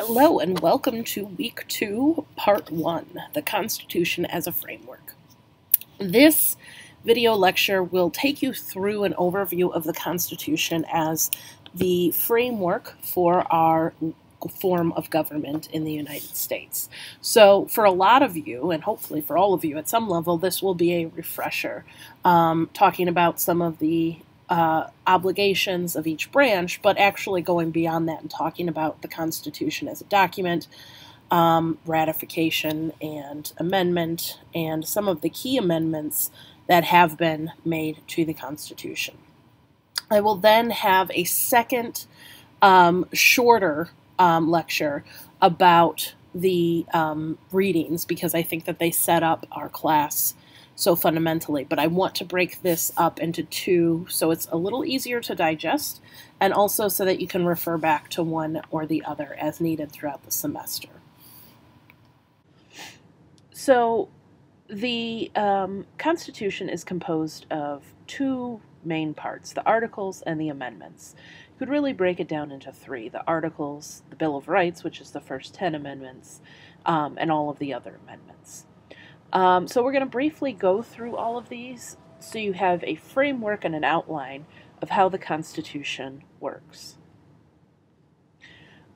Hello and welcome to Week 2, Part 1, The Constitution as a Framework. This video lecture will take you through an overview of the Constitution as the framework for our form of government in the United States. So for a lot of you, and hopefully for all of you at some level, this will be a refresher, talking about some of the obligations of each branch, but actually going beyond that and talking about the Constitution as a document, ratification and amendment, and some of the key amendments that have been made to the Constitution. I will then have a second shorter lecture about the readings, because I think that they set up our class so fundamentally, but I want to break this up into two so it's a little easier to digest, and also so that you can refer back to one or the other as needed throughout the semester. So the Constitution is composed of two main parts, the Articles and the Amendments. You could really break it down into three: the Articles, the Bill of Rights, which is the first 10 amendments, and all of the other amendments. So we're going to briefly go through all of these so you have a framework and an outline of how the Constitution works.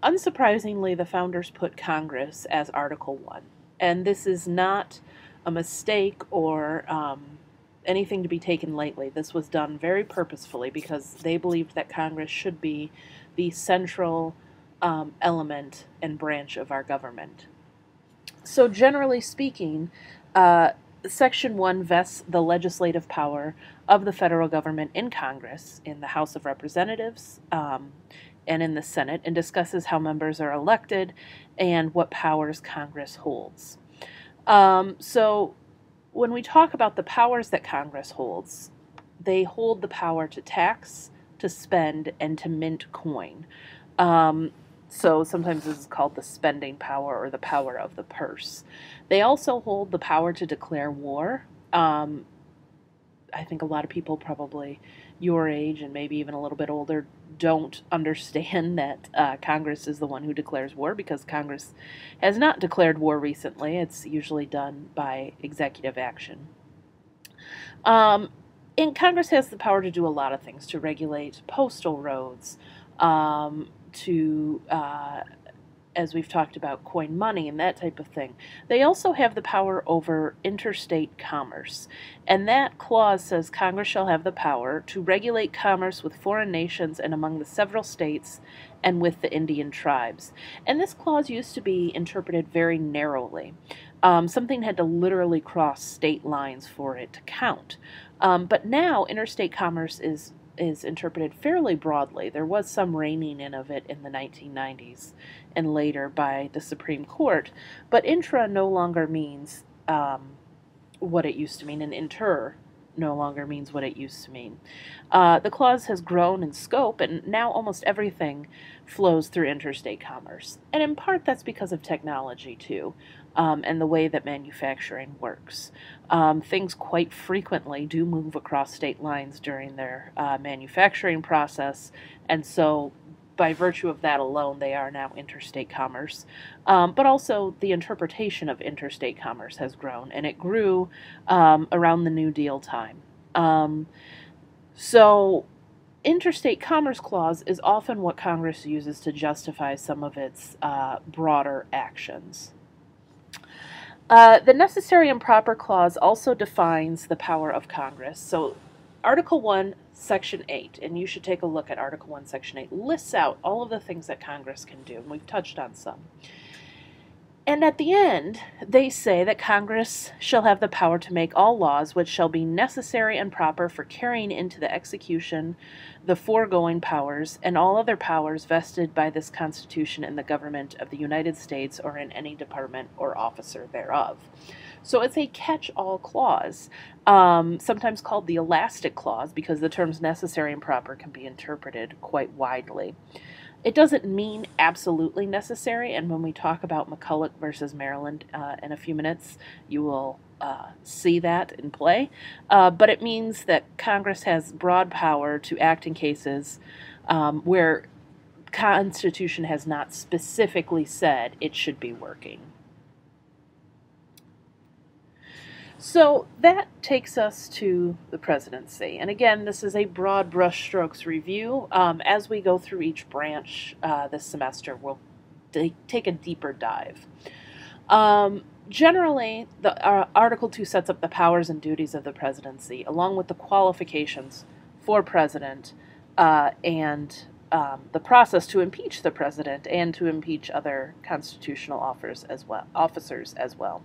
Unsurprisingly, the founders put Congress as Article 1, and this is not a mistake or anything to be taken lightly. This was done very purposefully because they believed that Congress should be the central element and branch of our government. So generally speaking, Section 1 vests the legislative power of the federal government in Congress, in the House of Representatives, and in the Senate, and discusses how members are elected and what powers Congress holds. So when we talk about the powers that Congress holds, they hold the power to tax, to spend, and to mint coin. So sometimes this is called the spending power or the power of the purse. They also hold the power to declare war. I think a lot of people, probably your age and maybe even a little bit older, don't understand that Congress is the one who declares war, because Congress has not declared war recently. It's usually done by executive action. And Congress has the power to do a lot of things, to regulate postal roads, to, as we've talked about, coin money and that type of thing. They also have the power over interstate commerce, and that clause says Congress shall have the power to regulate commerce with foreign nations and among the several states and with the Indian tribes. And this clause used to be interpreted very narrowly. Something had to literally cross state lines for it to count. But now interstate commerce is interpreted fairly broadly. There was some reining in of it in the 1990s and later by the Supreme Court, but intra no longer means what it used to mean, and inter no longer means what it used to mean. The clause has grown in scope, and now almost everything flows through interstate commerce. And in part that's because of technology too, and the way that manufacturing works. Things quite frequently do move across state lines during their manufacturing process, and so by virtue of that alone, they are now interstate commerce. But also the interpretation of interstate commerce has grown, and it grew around the New Deal time. So interstate commerce clause is often what Congress uses to justify some of its broader actions. The necessary and proper clause also defines the power of Congress. So Article 1, Section 8, and you should take a look at Article 1, Section 8, lists out all of the things that Congress can do, and we've touched on some. And at the end, they say that Congress shall have the power to make all laws which shall be necessary and proper for carrying into the execution the foregoing powers, and all other powers vested by this Constitution in the government of the United States or in any department or officer thereof. So it's a catch-all clause, sometimes called the elastic clause, because the terms necessary and proper can be interpreted quite widely. It doesn't mean absolutely necessary, and when we talk about McCulloch versus Maryland in a few minutes, you will see that in play. But it means that Congress has broad power to act in cases where Constitution has not specifically said it should be working. So that takes us to the presidency. And again, this is a broad brushstrokes review. As we go through each branch this semester, we'll take a deeper dive. Generally, Article 2 sets up the powers and duties of the presidency, along with the qualifications for president and the process to impeach the president and to impeach other constitutional officers as well.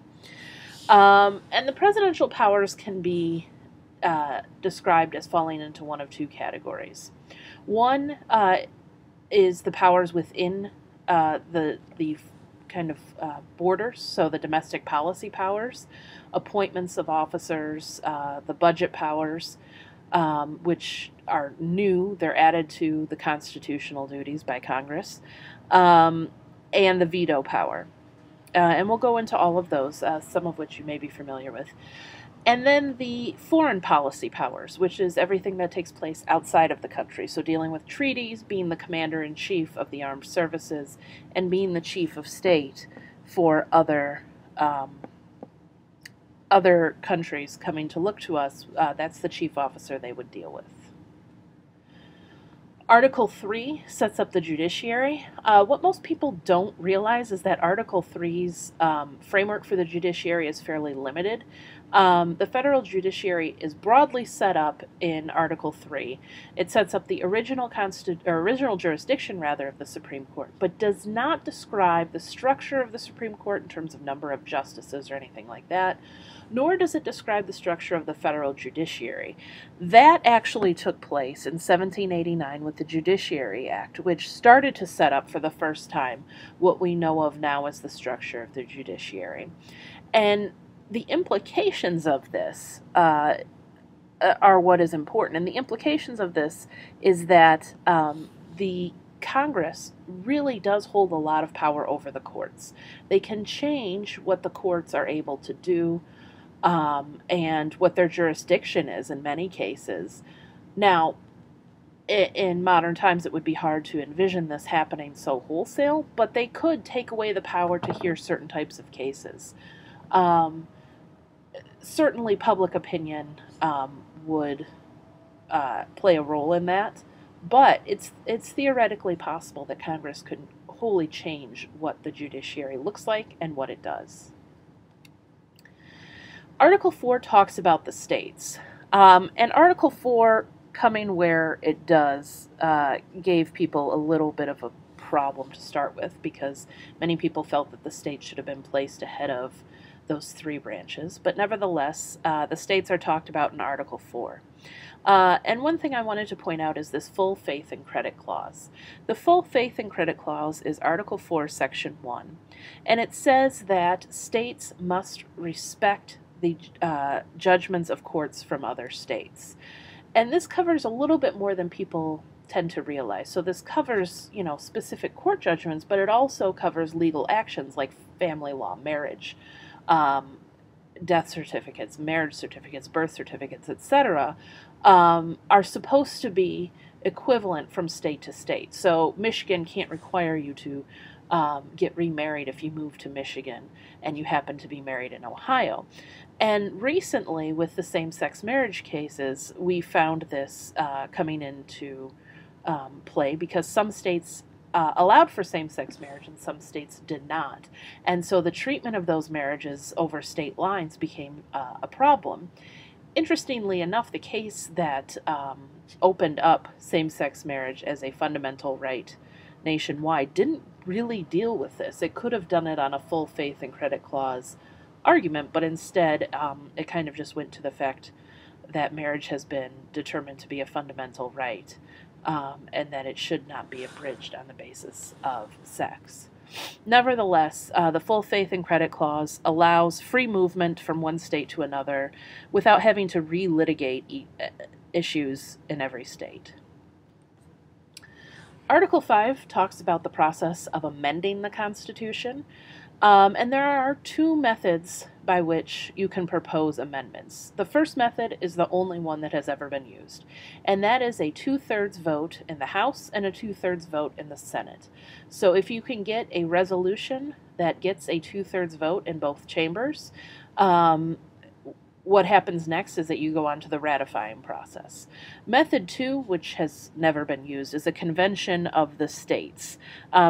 And the presidential powers can be described as falling into one of two categories. One is the powers within the kind of borders, so the domestic policy powers, appointments of officers, the budget powers, which are new. They're added to the constitutional duties by Congress, and the veto power. And we'll go into all of those, some of which you may be familiar with. And then the foreign policy powers, which is everything that takes place outside of the country. So dealing with treaties, being the commander-in-chief of the armed services, and being the chief of state for other countries coming to look to us. That's the chief officer they would deal with. Article 3 sets up the judiciary. What most people don't realize is that Article 3's framework for the judiciary is fairly limited. The federal judiciary is broadly set up in Article 3. It sets up the original jurisdiction of the Supreme Court, but does not describe the structure of the Supreme Court in terms of number of justices or anything like that, nor does it describe the structure of the federal judiciary. That actually took place in 1789 with the Judiciary Act, which started to set up for the first time what we know of now as the structure of the judiciary. And the implications of this are what is important. And the implications of this is that the Congress really does hold a lot of power over the courts. They can change what the courts are able to do and what their jurisdiction is in many cases. Now, in modern times, it would be hard to envision this happening so wholesale, but they could take away the power to hear certain types of cases. Certainly public opinion would play a role in that, but it's theoretically possible that Congress could wholly change what the judiciary looks like and what it does. Article 4 talks about the states, and Article 4, coming where it does, gave people a little bit of a problem to start with, because many people felt that the states should have been placed ahead of those three branches. But nevertheless, the states are talked about in Article 4. And one thing I wanted to point out is this full faith and credit clause. The full faith and credit clause is Article 4, Section 1. And it says that states must respect the judgments of courts from other states. And this covers a little bit more than people tend to realize. So this covers, specific court judgments, but it also covers legal actions like family law, marriage, death certificates, marriage certificates, birth certificates, etc., are supposed to be equivalent from state to state. So Michigan can't require you to get remarried if you move to Michigan and you happen to be married in Ohio. And recently, with the same-sex marriage cases, we found this coming into play because some states allowed for same-sex marriage and some states did not. And so the treatment of those marriages over state lines became a problem. Interestingly enough, the case that opened up same-sex marriage as a fundamental right nationwide didn't really deal with this. It could have done it on a full faith and credit clause argument, but instead it kind of just went to the fact that marriage has been determined to be a fundamental right, and that it should not be abridged on the basis of sex. Nevertheless, the full faith and credit clause allows free movement from one state to another without having to relitigate issues in every state. Article 5 talks about the process of amending the Constitution, and there are two methods by which you can propose amendments. The first method is the only one that has ever been used, and that is a 2/3 vote in the House and a 2/3 vote in the Senate. So if you can get a resolution that gets a 2/3 vote in both chambers, what happens next is that you go on to the ratifying process. Method 2, which has never been used, is a convention of the states.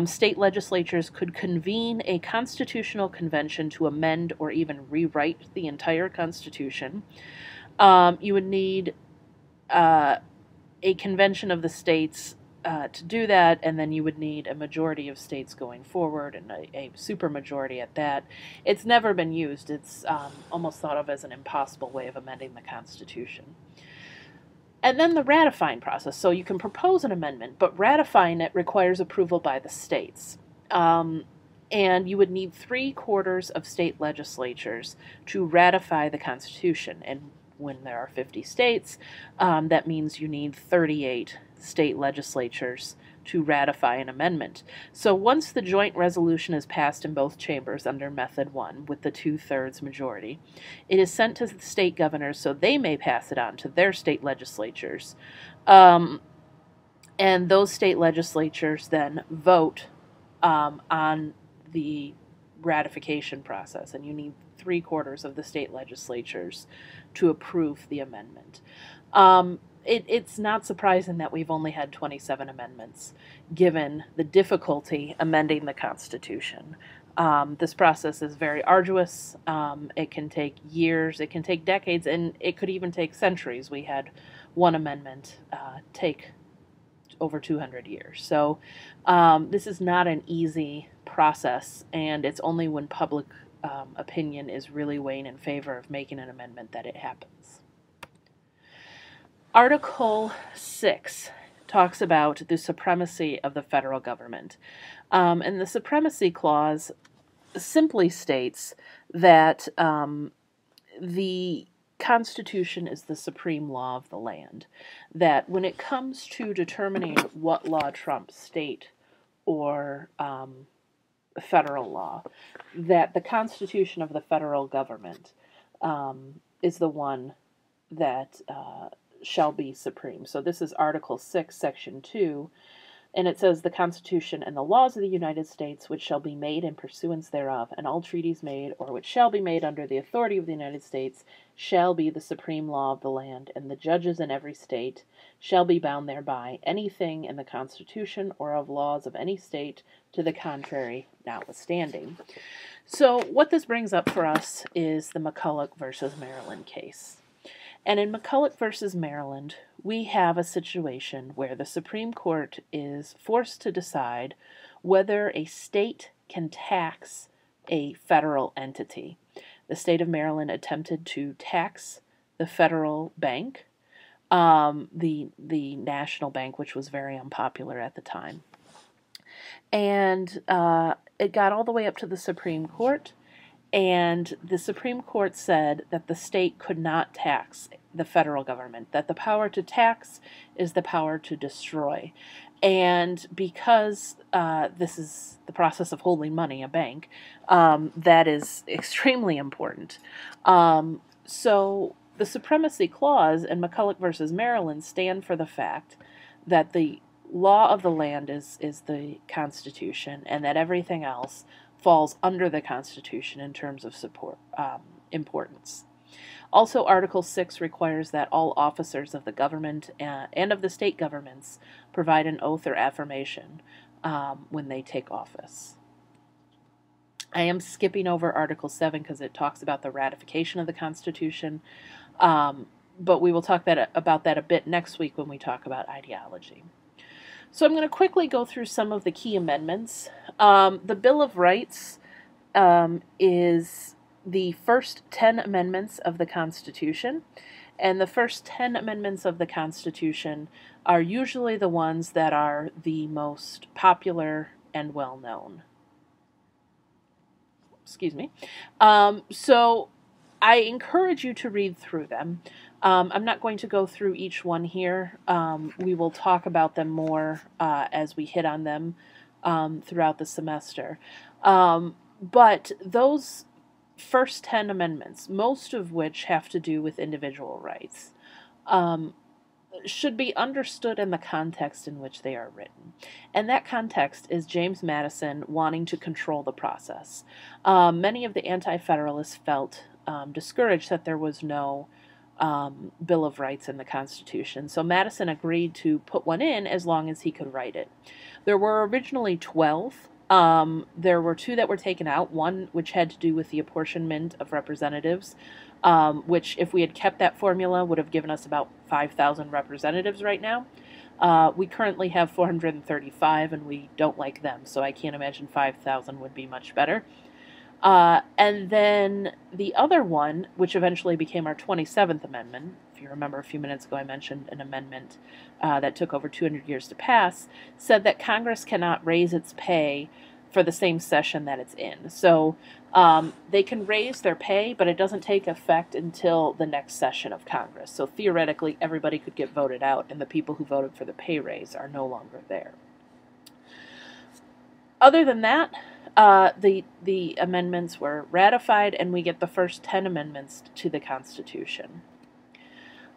State legislatures could convene a constitutional convention to amend or even rewrite the entire Constitution. You would need a convention of the states to do that, and then you would need a majority of states going forward, and a supermajority at that. It's never been used. It's almost thought of as an impossible way of amending the Constitution. And then the ratifying process. So you can propose an amendment, but ratifying it requires approval by the states. And you would need 3/4 of state legislatures to ratify the Constitution. And when there are 50 states, that means you need 38 state legislatures to ratify an amendment. So once the joint resolution is passed in both chambers under Method 1 with the 2/3 majority, it is sent to the state governors so they may pass it on to their state legislatures. And those state legislatures then vote on the ratification process, and you need 3/4 of the state legislatures to approve the amendment. It's not surprising that we've only had 27 amendments, given the difficulty amending the Constitution. This process is very arduous. It can take years, it can take decades, and it could even take centuries. We had one amendment take over 200 years. So this is not an easy process, and it's only when public opinion is really weighing in favor of making an amendment that it happens. Article 6 talks about the supremacy of the federal government. And the Supremacy Clause simply states that the Constitution is the supreme law of the land. That when it comes to determining what law trumps state or federal law, that the Constitution of the federal government is the one that shall be supreme. So this is Article 6, Section 2, and it says, "The Constitution and the laws of the United States, which shall be made in pursuance thereof, and all treaties made, or which shall be made under the authority of the United States, shall be the supreme law of the land, and the judges in every state shall be bound thereby, anything in the Constitution or of laws of any state to the contrary notwithstanding." So what this brings up for us is the McCulloch versus Maryland case. And in McCulloch versus Maryland, we have a situation where the Supreme Court is forced to decide whether a state can tax a federal entity. The state of Maryland attempted to tax the federal bank, the national bank, which was very unpopular at the time. And it got all the way up to the Supreme Court, and the Supreme Court said that the state could not tax the federal government, that the power to tax is the power to destroy. And because this is the process of holding money, a bank, that is extremely important. So the Supremacy Clause and McCulloch versus Maryland stand for the fact that the law of the land is the Constitution, and that everything else falls under the Constitution in terms of importance. Also, Article 6 requires that all officers of the government and of the state governments provide an oath or affirmation when they take office. I am skipping over Article 7 because it talks about the ratification of the Constitution, but we will talk about that a bit next week when we talk about ideology. So I'm going to quickly go through some of the key amendments. The Bill of Rights is the first 10 amendments of the Constitution, and the first 10 amendments of the Constitution are usually the ones that are the most popular and well-known. Excuse me. So I encourage you to read through them. I'm not going to go through each one here. We will talk about them more as we hit on them throughout the semester. But those first 10 amendments, most of which have to do with individual rights, should be understood in the context in which they are written. And that context is James Madison wanting to control the process. Many of the Anti-Federalists felt discouraged that there was no Bill of Rights in the Constitution. So Madison agreed to put one in as long as he could write it. There were originally 12. There were 2 that were taken out, one which had to do with the apportionment of representatives, which if we had kept that formula would have given us about 5,000 representatives right now. We currently have 435 and we don't like them, so I can't imagine 5,000 would be much better. And then the other one, which eventually became our 27th Amendment, if you remember a few minutes ago I mentioned an amendment that took over 200 years to pass, said that Congress cannot raise its pay for the same session that it's in. So they can raise their pay, but it doesn't take effect until the next session of Congress. So theoretically, everybody could get voted out, and the people who voted for the pay raise are no longer there. Other than that, the amendments were ratified, and we get the first 10 amendments to the Constitution.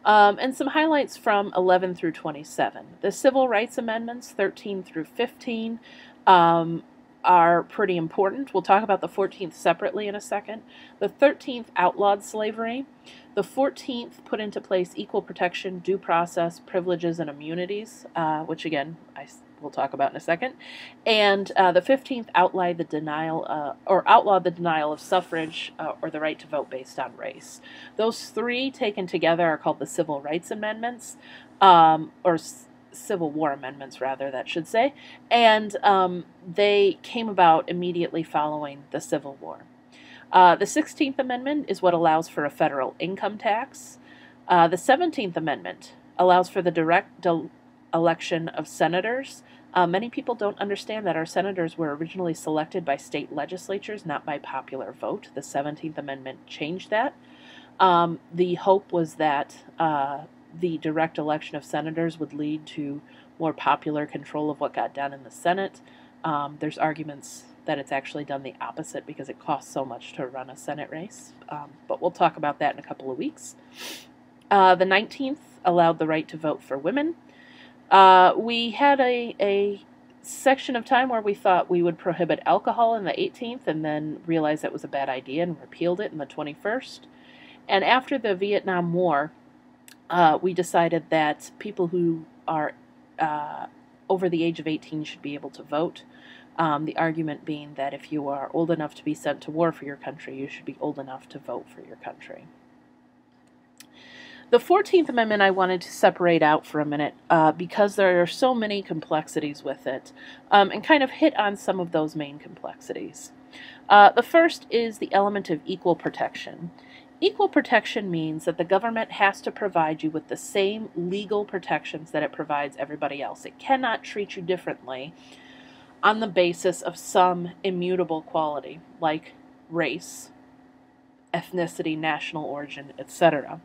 And some highlights from 11 through 27. The Civil Rights Amendments, 13 through 15, are pretty important. We'll talk about the 14th separately in a second. The 13th outlawed slavery. The 14th put into place equal protection, due process, privileges, and immunities, which again, we'll talk about in a second. And the 15th outlawed the denial of suffrage or the right to vote based on race. Those 3 taken together are called the Civil Rights Amendments, or Civil War Amendments, rather, that should say. And they came about immediately following the Civil War. The 16th Amendment is what allows for a federal income tax. The 17th Amendment allows for the direct election of senators. Many people don't understand that our senators were originally selected by state legislatures, not by popular vote. The 17th Amendment changed that. The hope was that the direct election of senators would lead to more popular control of what got done in the Senate. There's arguments that it's actually done the opposite because it costs so much to run a Senate race. But we'll talk about that in a couple of weeks. The 19th allowed the right to vote for women. We had a section of time where we thought we would prohibit alcohol in the 18th and then realized that was a bad idea and repealed it in the 21st. And after the Vietnam War, we decided that people who are over the age of 18 should be able to vote. The argument being that if you are old enough to be sent to war for your country, you should be old enough to vote for your country. The 14th Amendment I wanted to separate out for a minute because there are so many complexities with it, and kind of hit on some of those main complexities. The first is the element of equal protection. Equal protection means that the government has to provide you with the same legal protections that it provides everybody else. It cannot treat you differently on the basis of some immutable quality, like race, ethnicity, national origin, etc.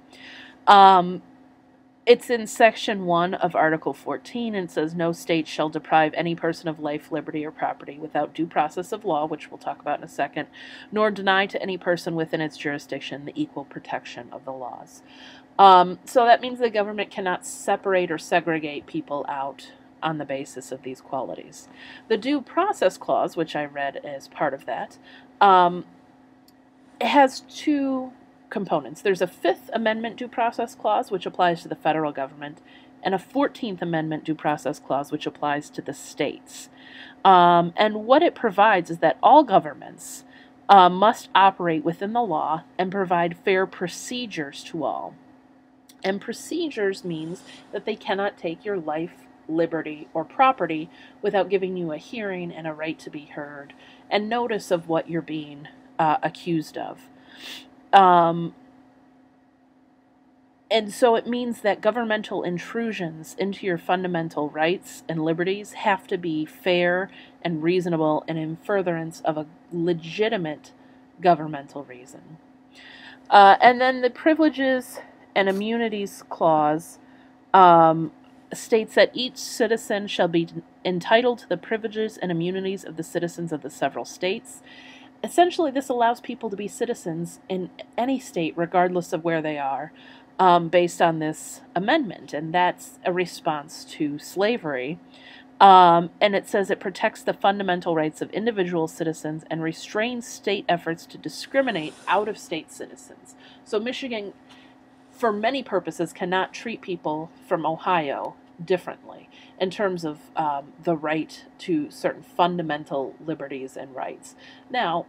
It's in Section 1 of Article 14, and it says, "No state shall deprive any person of life, liberty, or property without due process of law," which we'll talk about in a second, "nor deny to any person within its jurisdiction the equal protection of the laws." So that means the government cannot separate or segregate people out on the basis of these qualities. The Due Process Clause, which I read as part of that, it has 2 components. There's a 5th Amendment Due Process Clause, which applies to the federal government, and a 14th Amendment Due Process Clause, which applies to the states. And what it provides is that all governments must operate within the law and provide fair procedures to all. And procedures means that they cannot take your life, liberty, or property without giving you a hearing and a right to be heard and notice of what you're being accused of. And so it means that governmental intrusions into your fundamental rights and liberties have to be fair and reasonable and in furtherance of a legitimate governmental reason. And then the Privileges and Immunities Clause states that each citizen shall be entitled to the privileges and immunities of the citizens of the several states. essentially, this allows people to be citizens in any state, regardless of where they are, based on this amendment. And that's a response to slavery. And it says it protects the fundamental rights of individual citizens and restrains state efforts to discriminate out-of-state citizens. So Michigan, for many purposes, cannot treat people from Ohio differently in terms of the right to certain fundamental liberties and rights. Now,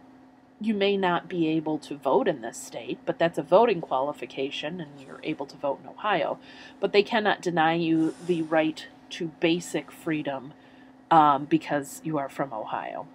you may not be able to vote in this state, but that's a voting qualification, and you're able to vote in Ohio. But they cannot deny you the right to basic freedom because you are from Ohio.